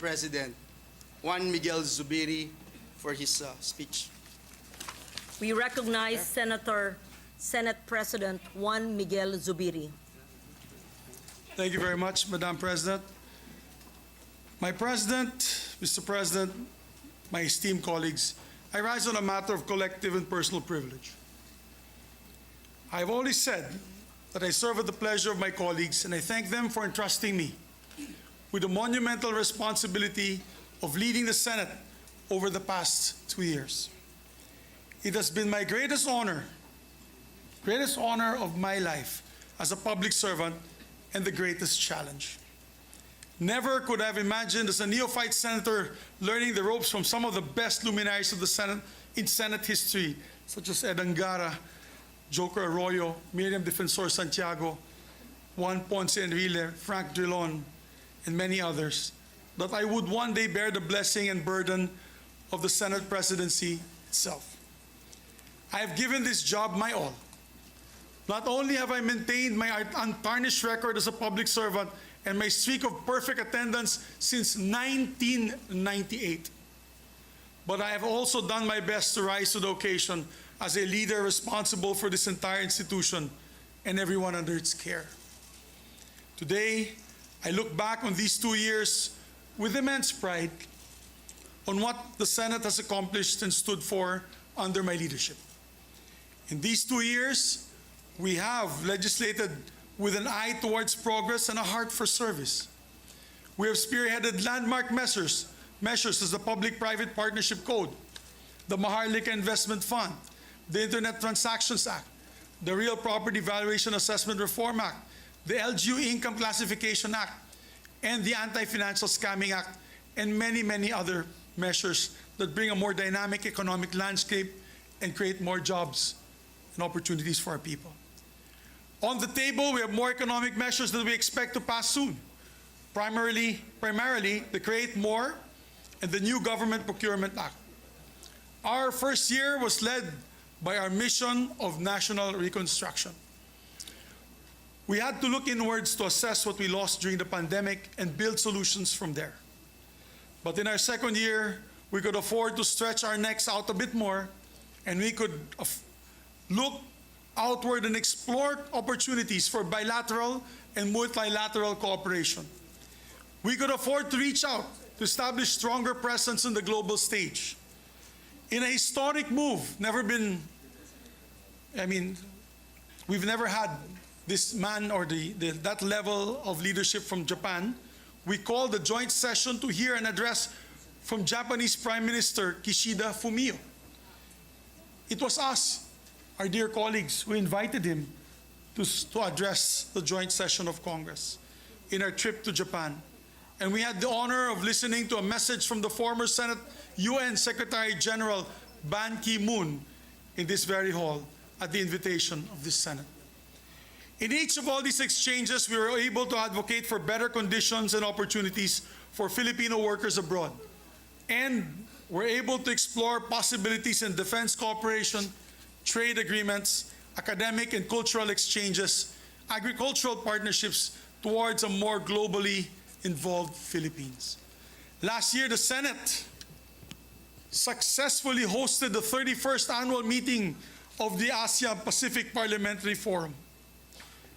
President Juan Miguel Zubiri for his speech. We recognize Senate President Juan Miguel Zubiri. Thank you very much, Madam President. My President, Mr. President, my esteemed colleagues, I rise on a matter of collective and personal privilege. I've always said that I serve at the pleasure of my colleagues, and I thank them for entrusting me with the monumental responsibility of leading the Senate over the past 2 years. It has been my greatest honor of my life as a public servant and the greatest challenge. Never could I have imagined as a neophyte senator learning the ropes from some of the best luminaries of the Senate in Senate history, such as Ed Angara, Joker Arroyo, Miriam Defensor Santiago, Juan Ponce Enrile, Frank Drilon, and many others, that I would one day bear the blessing and burden of the Senate presidency itself. I have given this job my all. Not only have I maintained my untarnished record as a public servant and my streak of perfect attendance since 1998, but I have also done my best to rise to the occasion as a leader responsible for this entire institution and everyone under its care. Today, I look back on these 2 years with immense pride on what the Senate has accomplished and stood for under my leadership. In these 2 years, we have legislated with an eye towards progress and a heart for service. We have spearheaded landmark measures as the Public-Private Partnership Code, the Maharlika Investment Fund, the Internet Transactions Act, the Real Property Valuation Assessment Reform Act, the LGU Income Classification Act, and the Anti-Financial Scamming Act, and many, many other measures that bring a more dynamic economic landscape and create more jobs and opportunities for our people. On the table, we have more economic measures that we expect to pass soon. Primarily the Create More and the new Government Procurement Act. Our first year was led by our mission of national reconstruction. We had to look inwards to assess what we lost during the pandemic and build solutions from there. But in our second year, we could afford to stretch our necks out a bit more, and we could look outward and explore opportunities for bilateral and multilateral cooperation. We could afford to reach out to establish stronger presence on the global stage. In a historic move, we've never had this man or that level of leadership from Japan. We called the joint session to hear an address from Japanese Prime Minister Kishida Fumio. It was us, our dear colleagues, who invited him to address the joint session of Congress in our trip to Japan. And we had the honor of listening to a message from the former Senate UN Secretary General Ban Ki-moon in this very hall at the invitation of this Senate. In each of all these exchanges, we were able to advocate for better conditions and opportunities for Filipino workers abroad. And we're able to explore possibilities in defense cooperation, trade agreements, academic and cultural exchanges, agricultural partnerships towards a more globally involved Philippines. Last year, the Senate successfully hosted the 31st annual meeting of the ASEAN Pacific Parliamentary Forum,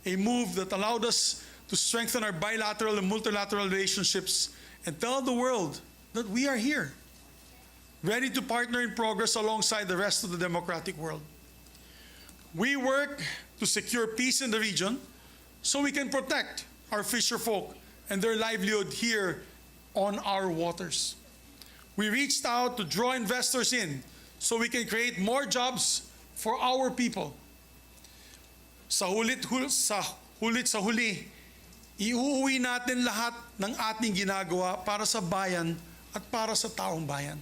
a move that allowed us to strengthen our bilateral and multilateral relationships and tell the world that we are here, ready to partner in progress alongside the rest of the democratic world. We work to secure peace in the region so we can protect our fisher folk and their livelihood here on our waters. We reached out to draw investors in so we can create more jobs for our people. Sa huli, iuuwi natin lahat ng ating ginagawa para sa bayan at para sa taong bayan.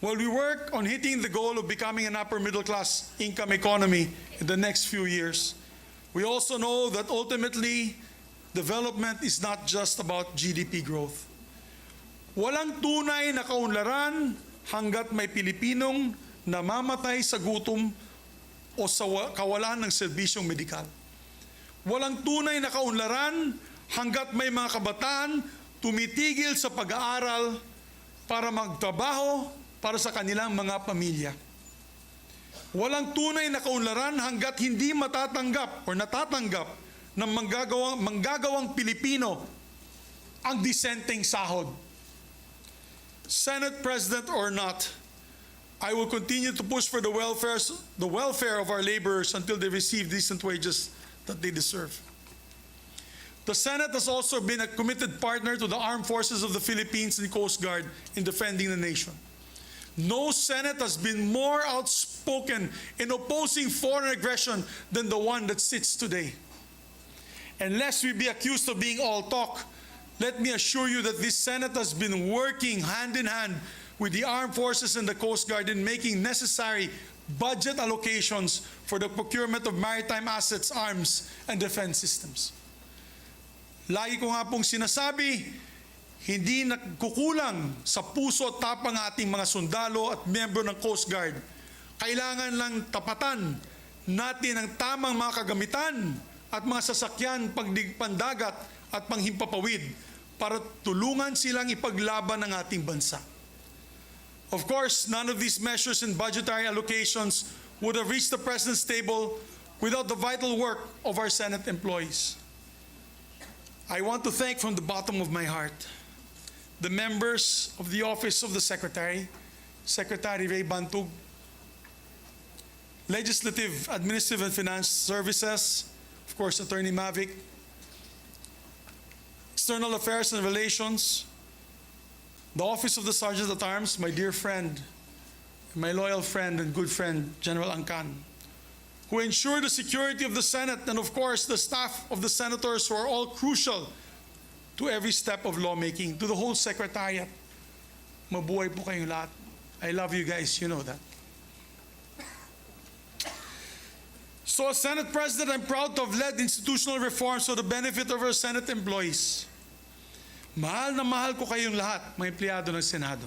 While we work on hitting the goal of becoming an upper middle class income economy in the next few years, we also know that ultimately, development is not just about GDP growth. Walang tunay na kaunlaran hanggat may Pilipinong namamatay sa gutom o sa kawalan ng serbisyong medikal. Walang tunay na kaunlaran hanggat may mga kabataan tumitigil sa pag-aaral para magtrabaho para sa kanilang mga pamilya. Walang tunay na kaunlaran hanggat hindi matatanggap o natatanggap ng manggagawang Pilipino ang disenteng sahod. Senate President or not, I will continue to push for the welfare of our laborers until they receive decent wages that they deserve. The Senate has also been a committed partner to the armed forces of the Philippines and Coast Guard in defending the nation. No Senate has been more outspoken in opposing foreign aggression than the one that sits today. And lest we be accused of being all talk, let me assure you that this Senate has been working hand in hand with the armed forces and the Coast Guard in making necessary budget allocations for the procurement of maritime assets, arms, and defense systems. Lagi ko nga pong sinasabi, hindi nagkukulang sa puso at tapang ating mga sundalo at miyembro ng Coast Guard. Kailangan lang tapatan natin ang tamang mga kagamitan at mga sasakyan pagpandagat at panghimpapawid para tulungan silang ipaglaban ng ating bansa. Of course, none of these measures and budgetary allocations would have reached the President's table without the vital work of our Senate employees. I want to thank from the bottom of my heart the members of the Office of the Secretary, Secretary Ray Bantug, Legislative, Administrative, and Finance Services, of course, Attorney Mavic, External Affairs and Relations, the Office of the Sergeant at Arms, my dear friend, my loyal friend and good friend, General Angkan, who ensure the security of the Senate, and of course, the staff of the senators who are all crucial to every step of lawmaking, to the whole Secretariat. Mabuhay po kayong lahat. I love you guys, you know that. So as Senate President, I'm proud to have led institutional reforms for the benefit of our Senate employees. Mahal na mahal ko kayong lahat, mga empleyado ng Senado.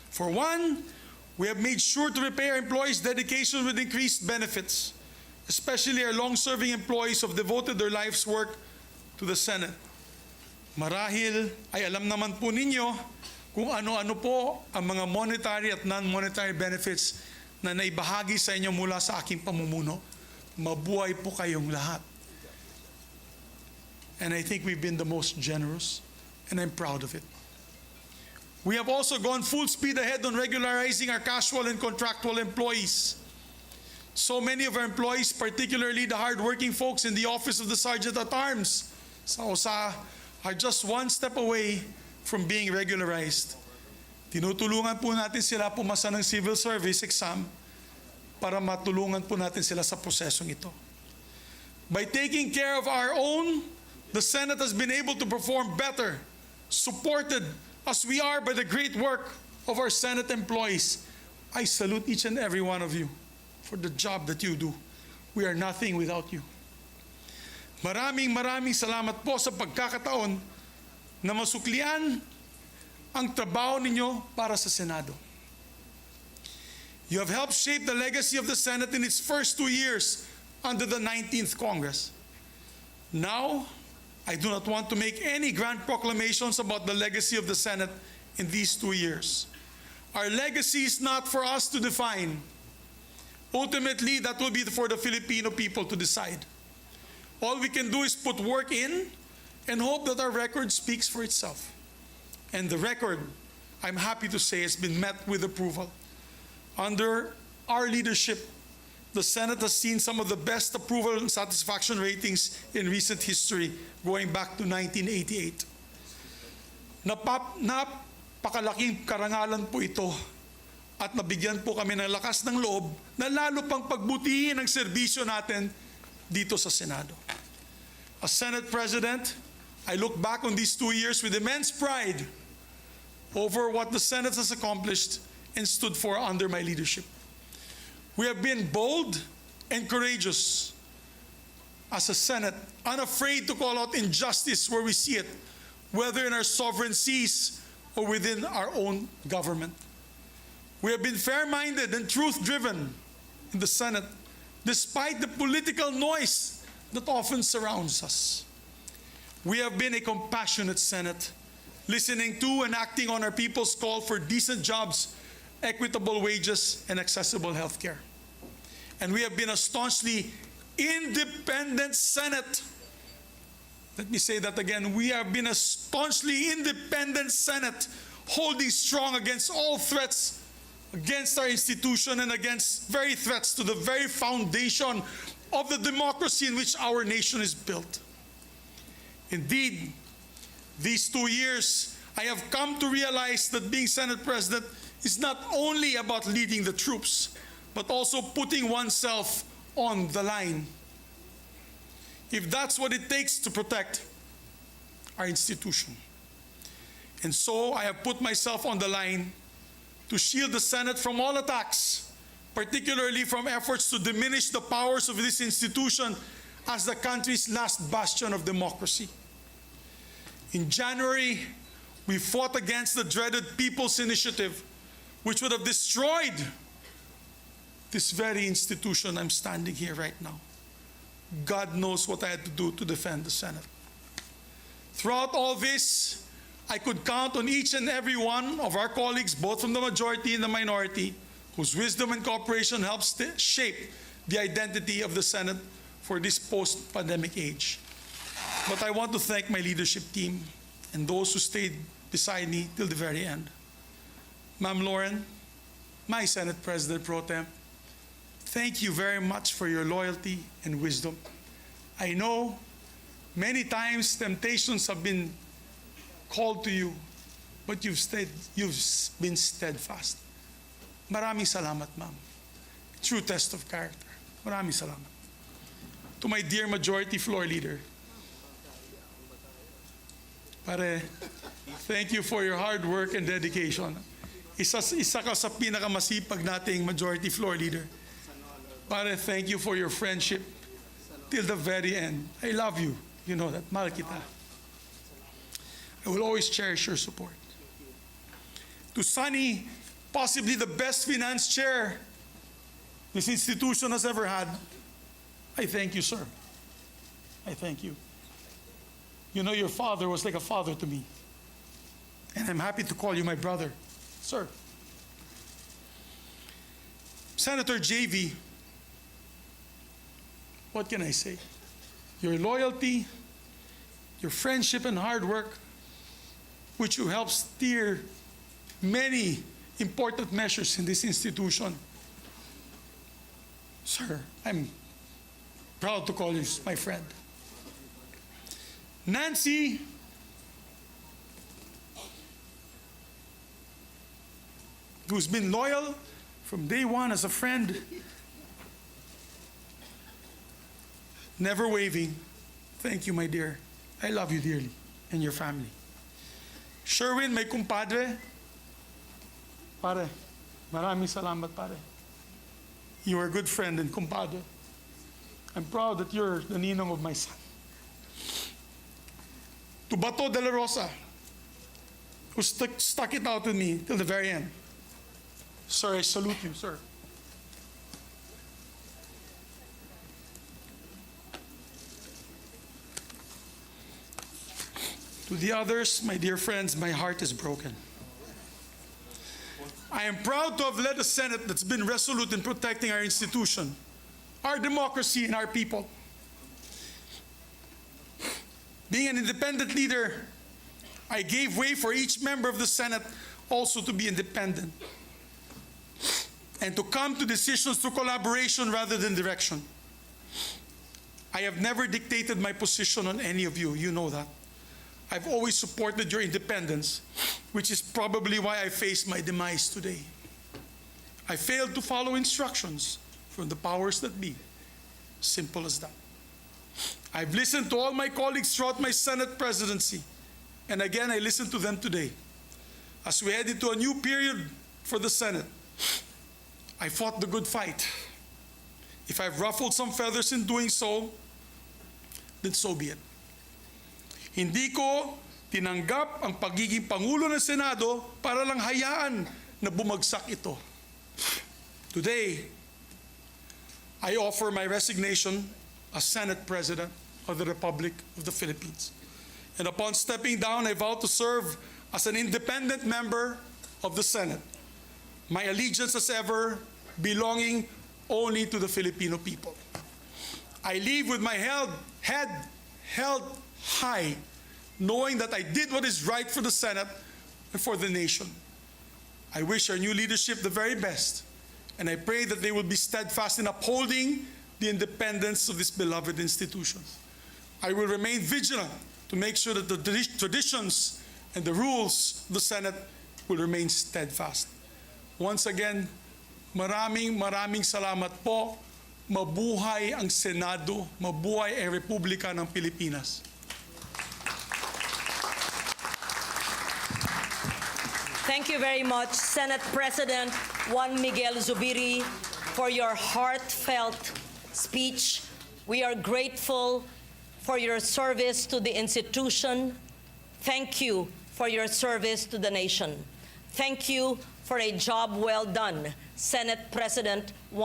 For one, we have made sure to repay our employees' dedication with increased benefits, especially our long-serving employees who have devoted their life's work to the Senate. Marahil ay alam naman po ninyo kung ano-ano po ang mga monetary at non-monetary benefits na naibahagi sa inyo mula sa aking pamumuno. Mabuhay po kayong lahat. And I think we've been the most generous, and I'm proud of it. We have also gone full speed ahead on regularizing our casual and contractual employees. So many of our employees, particularly the hardworking folks in the Office of the Sergeant at Arms, sa OSA, are just one step away from being regularized. Tinutulungan po natin sila pumasa ng civil service exam para matulungan po natin sila sa prosesong ito. By taking care of our own, the Senate has been able to perform better, supported as we are by the great work of our Senate employees. I salute each and every one of you for the job that you do. We are nothing without you. Maraming salamat po sa pagkakataon na masuklian ang trabaho ninyo para sa Senado. You have helped shape the legacy of the Senate in its first 2 years under the 19th Congress. Now, I do not want to make any grand proclamations about the legacy of the Senate in these 2 years. Our legacy is not for us to define. Ultimately, that will be for the Filipino people to decide. All we can do is put work in and hope that our record speaks for itself. And the record, I'm happy to say, has been met with approval. Under our leadership, the Senate has seen some of the best approval and satisfaction ratings in recent history, going back to 1988. Napakalaking karangalan po ito at nabigyan po kami ng lakas ng loob na lalo pang pagbutihin ang serbisyo natin dito sa Senado. As Senate President, I look back on these 2 years with immense pride over what the Senate has accomplished and stood for under my leadership. We have been bold and courageous as a Senate, unafraid to call out injustice where we see it, whether in our sovereign seas or within our own government. We have been fair-minded and truth-driven in the Senate, despite the political noise that often surrounds us. We have been a compassionate Senate, listening to and acting on our people's call for decent jobs, equitable wages, and accessible health care. And we have been a staunchly independent Senate. Let me say that again. We have been a staunchly independent Senate, holding strong against all threats against our institution and against very threats to the very foundation of the democracy in which our nation is built. Indeed, these 2 years, I have come to realize that being Senate President is not only about leading the troops, but also putting oneself on the line. If that's what it takes to protect our institution. And so I have put myself on the line to shield the Senate from all attacks, particularly from efforts to diminish the powers of this institution as the country's last bastion of democracy. In January, we fought against the dreaded People's Initiative, which would have destroyed this very institution I'm standing here right now. God knows what I had to do to defend the Senate. Throughout all this, I could count on each and every one of our colleagues, both from the majority and the minority, whose wisdom and cooperation helped shape the identity of the Senate for this post-pandemic age. But I want to thank my leadership team and those who stayed beside me till the very end. Ma'am Lauren, my Senate President Pro Tem, thank you very much for your loyalty and wisdom. I know many times temptations have been called to you, but you've been steadfast. Maraming salamat, ma'am. True test of character. Maraming salamat. To my dear majority floor leader, pare, thank you for your hard work and dedication. Isa ka sa pinakamasipag nating majority floor leader. Pare, thank you for your friendship till the very end. I love you. You know that. Mahal kita. I will always cherish your support. To Sunny, possibly the best finance chair this institution has ever had, I thank you, sir. I thank you. You know, your father was like a father to me. And I'm happy to call you my brother, sir. Senator JV, what can I say? Your loyalty, your friendship and hard work, which you helped steer many important measures in this institution. Sir, I'm proud to call you my friend. Nancy, who's been loyal from day one as a friend, never waving. Thank you, my dear. I love you dearly and your family. Sherwin, my kumpadre. Pare, maraming salamat, pare. You are a good friend and kumpadre. I'm proud that you're the ninong of my son. To Bato de la Rosa, who stuck it out with me till the very end. Sir, I salute you, sir. To the others, my dear friends, my heart is broken. I am proud to have led a Senate that's been resolute in protecting our institution, our democracy, and our people. Being an independent leader, I gave way for each member of the Senate also to be independent and to come to decisions through collaboration rather than direction. I have never dictated my position on any of you. You know that. I've always supported your independence, which is probably why I face my demise today. I failed to follow instructions from the powers that be. Simple as that. I've listened to all my colleagues throughout my Senate presidency, and again, I listen to them today. As we head into a new period for the Senate, I fought the good fight. If I've ruffled some feathers in doing so, then so be it. Hindi ko tinanggap ang pagiging Pangulo ng Senado para lang hayaan na bumagsak ito. Today, I offer my resignation as Senate President of the Republic of the Philippines. And upon stepping down, I vow to serve as an independent member of the Senate, my allegiance as ever belonging only to the Filipino people. I leave with my head held high, knowing that I did what is right for the Senate and for the nation. I wish our new leadership the very best, and I pray that they will be steadfast in upholding the independence of this beloved institution. I will remain vigilant to make sure that the traditions and the rules of the Senate will remain steadfast. Once again, maraming salamat po. Mabuhay ang Senado, mabuhay ang Republika ng Pilipinas. Thank you very much, Senate President Juan Miguel Zubiri, for your heartfelt speech. We are grateful for your service to the institution. Thank you for your service to the nation. Thank you for a job well done, Senate President Juan